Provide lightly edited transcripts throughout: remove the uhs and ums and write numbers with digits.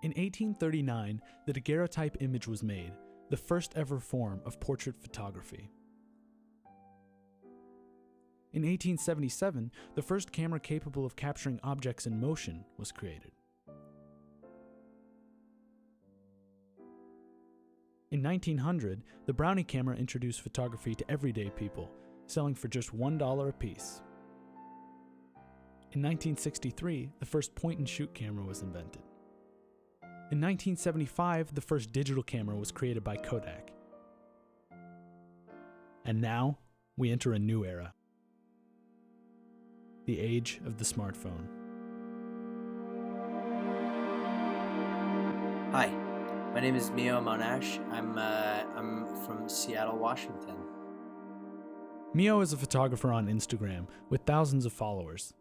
In 1839, the daguerreotype image was made, the first ever form of portrait photography. In 1877, the first camera capable of capturing objects in motion was created. In 1900, the Brownie camera introduced photography to everyday people, selling for just $1 a piece. In 1963, the first point-and-shoot camera was invented. In 1975, the first digital camera was created by Kodak. And now, we enter a new era. The age of the smartphone. Hi, my name is Mio Monasch. I'm from Seattle, Washington. Mio is a photographer on Instagram with thousands of followers.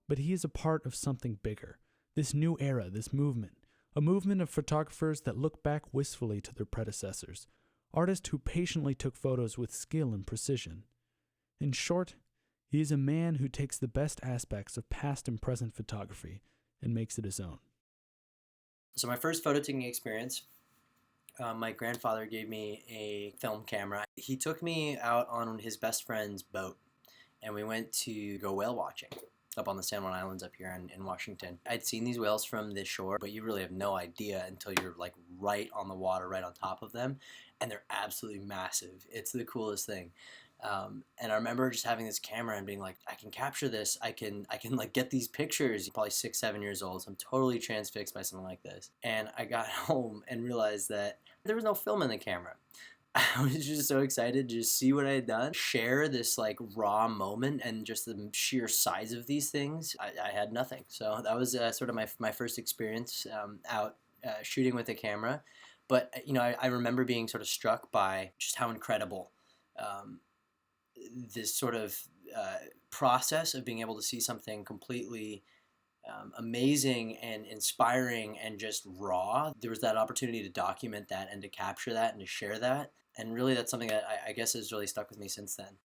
But he is a part of something bigger, this new era, this movement, a movement of photographers that look back wistfully to their predecessors, artists who patiently took photos with skill and precision. In short, he is a man who takes the best aspects of past and present photography and makes it his own. So my first photo taking experience, my grandfather gave me a film camera. He took me out on his best friend's boat, and we went to go whale watching up on the San Juan Islands up here in Washington. I'd seen these whales from the shore, but you really have no idea until you're like right on the water, right on top of them, and they're absolutely massive. It's the coolest thing. And I remember just having this camera and being like, I can capture this. I can like get these pictures. Probably 6, 7 years old. So I'm totally transfixed by something like this. And I got home and realized that there was no film in the camera. I was just so excited to just see what I had done, share this like raw moment and just the sheer size of these things. I had nothing. So that was sort of my first experience out shooting with a camera. But, you know, I remember being sort of struck by just how incredible this sort of process of being able to see something completely amazing and inspiring and just raw. There was that opportunity to document that and to capture that and to share that. And really that's something that I guess has really stuck with me since then.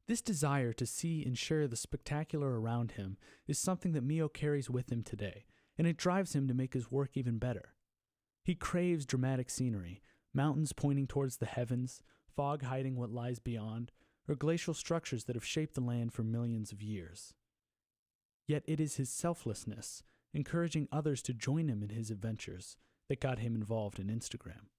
This desire to see and share the spectacular around him is something that Mio carries with him today, and it drives him to make his work even better. He craves dramatic scenery, mountains pointing towards the heavens, fog hiding what lies beyond, or glacial structures that have shaped the land for millions of years. Yet it is his selflessness, encouraging others to join him in his adventures, that got him involved in Instagram.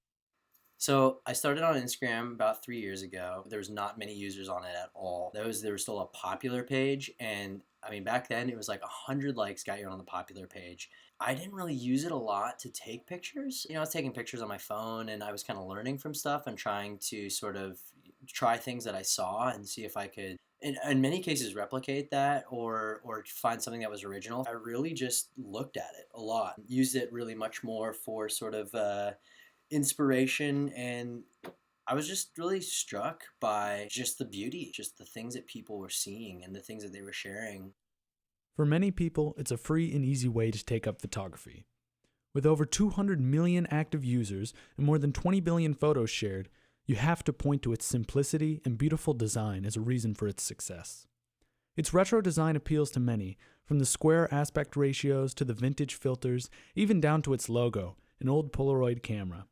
So I started on Instagram about 3 years ago. There was not many users on it at all. There was still a popular page, and I mean back then it was like 100 likes got you on the popular page. I didn't really use it a lot to take pictures. You know, I was taking pictures on my phone, and I was kind of learning from stuff and trying to sort of try things that I saw and see if I could, in many cases, replicate that or find something that was original. I really just looked at it a lot, used it really much more for sort of inspiration, and I was just really struck by just the beauty, just the things that people were seeing and the things that they were sharing. For many people, it's a free and easy way to take up photography. With over 200 million active users and more than 20 billion photos shared, you have to point to its simplicity and beautiful design as a reason for its success. Its retro design appeals to many, from the square aspect ratios to the vintage filters, even down to its logo, an old Polaroid camera.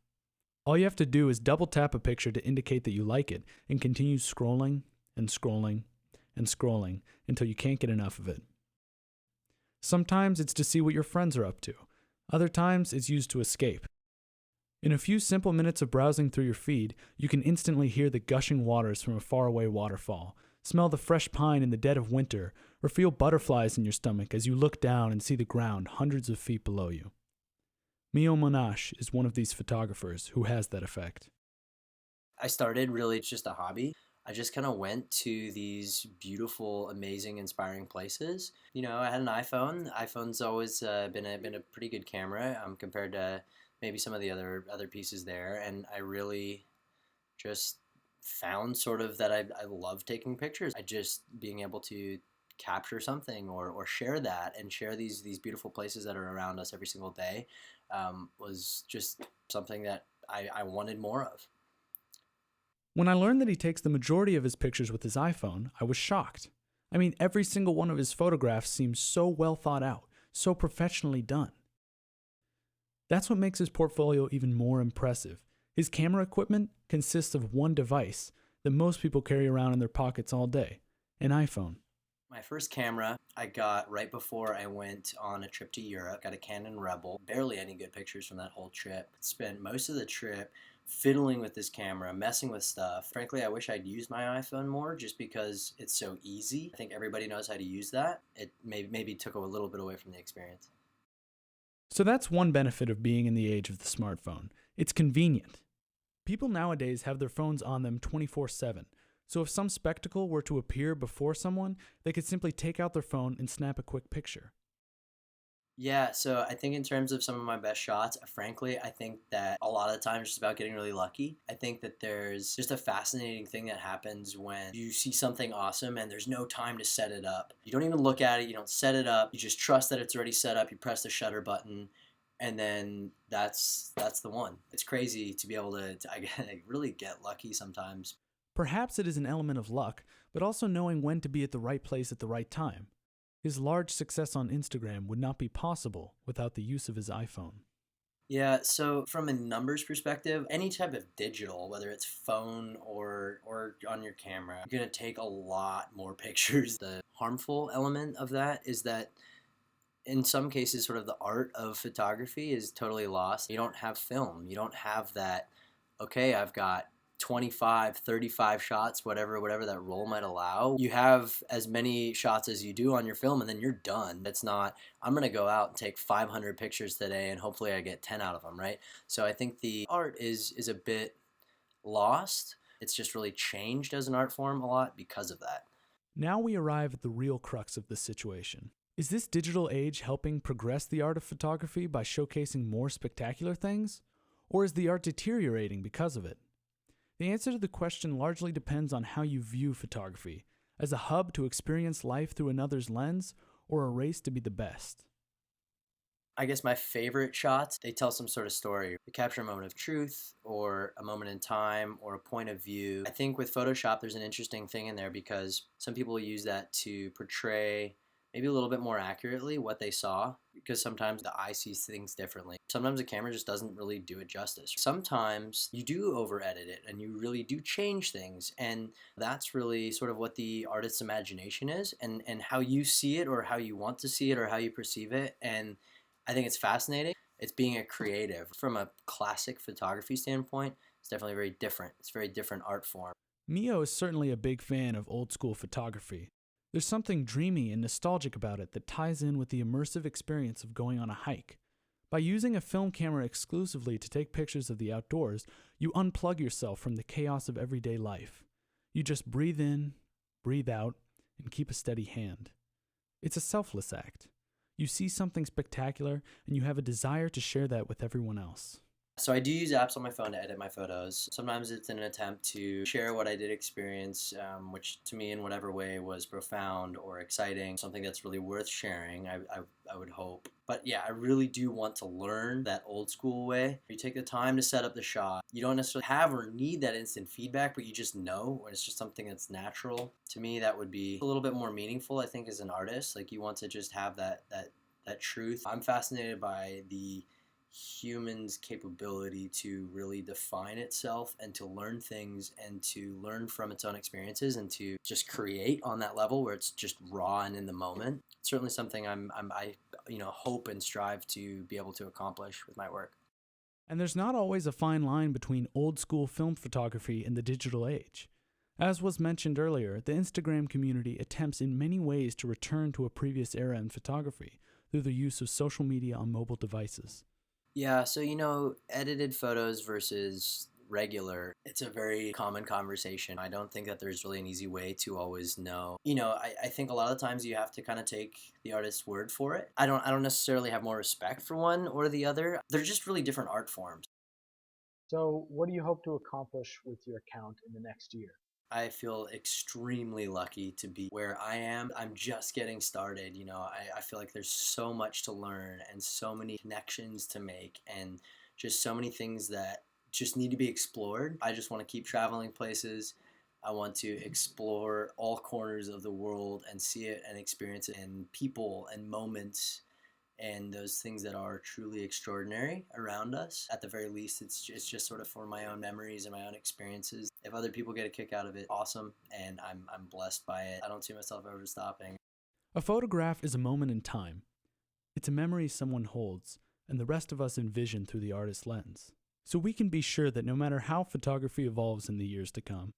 All you have to do is double tap a picture to indicate that you like it and continue scrolling and scrolling and scrolling until you can't get enough of it. Sometimes it's to see what your friends are up to. Other times it's used to escape. In a few simple minutes of browsing through your feed, you can instantly hear the gushing waters from a faraway waterfall, smell the fresh pine in the dead of winter, or feel butterflies in your stomach as you look down and see the ground hundreds of feet below you. Mio Monasch is one of these photographers who has that effect. I started really just a hobby. I just kind of went to these beautiful, amazing, inspiring places. You know, I had an iPhone. iPhone's always been a pretty good camera compared to maybe some of the other pieces there, and I really just found sort of that I love taking pictures. I just being able to capture something or share that and share these beautiful places that are around us every single day was just something that I wanted more of. When I learned that he takes the majority of his pictures with his iPhone, I was shocked. I mean, every single one of his photographs seems so well thought out, so professionally done. That's what makes his portfolio even more impressive. His camera equipment consists of one device that most people carry around in their pockets all day, an iPhone. My first camera I got right before I went on a trip to Europe. Got a Canon Rebel. Barely any good pictures from that whole trip. Spent most of the trip fiddling with this camera, messing with stuff. Frankly, I wish I'd used my iPhone more just because it's so easy. I think everybody knows how to use that. It maybe took a little bit away from the experience. So that's one benefit of being in the age of the smartphone. It's convenient. People nowadays have their phones on them 24/7. So if some spectacle were to appear before someone, they could simply take out their phone and snap a quick picture. Yeah, so I think in terms of some of my best shots, frankly, I think that a lot of the time it's just about getting really lucky. I think that there's just a fascinating thing that happens when you see something awesome and there's no time to set it up. You don't even look at it, you don't set it up, you just trust that it's already set up, you press the shutter button, and then that's the one. It's crazy to be able to I really get lucky sometimes. Perhaps it is an element of luck, but also knowing when to be at the right place at the right time. His large success on Instagram would not be possible without the use of his iPhone. Yeah, so from a numbers perspective, any type of digital, whether it's phone or on your camera, you're gonna take a lot more pictures. The harmful element of that is that in some cases, sort of the art of photography is totally lost. You don't have film. You don't have that, okay, I've got 25, 35 shots, whatever that roll might allow. You have as many shots as you do on your film and then you're done. It's not, I'm going to go out and take 500 pictures today and hopefully I get 10 out of them, right? So I think the art is a bit lost. It's just really changed as an art form a lot because of that. Now we arrive at the real crux of this situation. Is this digital age helping progress the art of photography by showcasing more spectacular things? Or is the art deteriorating because of it? The answer to the question largely depends on how you view photography, as a hub to experience life through another's lens or a race to be the best. I guess my favorite shots, they tell some sort of story. They capture a moment of truth or a moment in time or a point of view. I think with Photoshop, there's an interesting thing in there because some people use that to portray maybe a little bit more accurately what they saw because sometimes the eye sees things differently. Sometimes the camera just doesn't really do it justice. Sometimes you do over edit it and you really do change things, and that's really sort of what the artist's imagination is and how you see it or how you want to see it or how you perceive it. And I think it's fascinating. It's being a creative. From a classic photography standpoint, it's definitely very different. It's a very different art form. Mio is certainly a big fan of old school photography. There's something dreamy and nostalgic about it that ties in with the immersive experience of going on a hike. By using a film camera exclusively to take pictures of the outdoors, you unplug yourself from the chaos of everyday life. You just breathe in, breathe out, and keep a steady hand. It's a selfless act. You see something spectacular, and you have a desire to share that with everyone else. So I do use apps on my phone to edit my photos. Sometimes it's in an attempt to share what I did experience, which to me in whatever way was profound or exciting, something that's really worth sharing, I would hope. But yeah, I really do want to learn that old school way. You take the time to set up the shot. You don't necessarily have or need that instant feedback, but you just know when it's just something that's natural. To me, that would be a little bit more meaningful, I think, as an artist. Like you want to just have that truth. I'm fascinated by the human's capability to really define itself and to learn things and to learn from its own experiences and to just create on that level where it's just raw and in the moment. It's certainly something I hope and strive to be able to accomplish with my work. And there's not always a fine line between old school film photography and the digital age. As was mentioned earlier, the Instagram community attempts in many ways to return to a previous era in photography through the use of social media on mobile devices. Yeah, so edited photos versus regular, it's a very common conversation. I don't think that there's really an easy way to always know. I think a lot of times you have to kind of take the artist's word for it. I don't necessarily have more respect for one or the other. They're just really different art forms. So, what do you hope to accomplish with your account in the next year? I feel extremely lucky to be where I am. I'm just getting started. I feel like there's so much to learn and so many connections to make and just so many things that just need to be explored. I just want to keep traveling places. I want to explore all corners of the world and see it and experience it in people and moments and those things that are truly extraordinary around us. At the very least, it's just sort of for my own memories and my own experiences. If other people get a kick out of it, awesome, and I'm blessed by it. I don't see myself ever stopping. A photograph is a moment in time. It's a memory someone holds, and the rest of us envision through the artist's lens. So we can be sure that no matter how photography evolves in the years to come,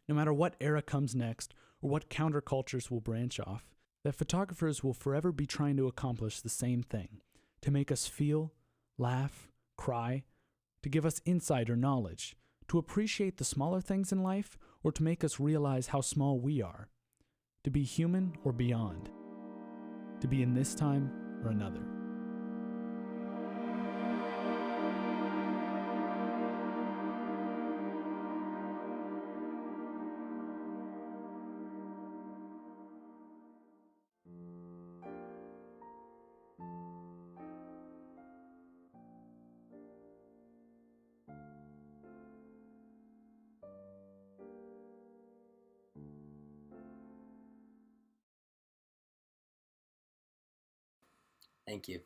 no matter what era comes next or what countercultures will branch off, that photographers will forever be trying to accomplish the same thing, to make us feel, laugh, cry, to give us insight or knowledge, to appreciate the smaller things in life, or to make us realize how small we are, to be human or beyond, to be in this time or another. Thank you.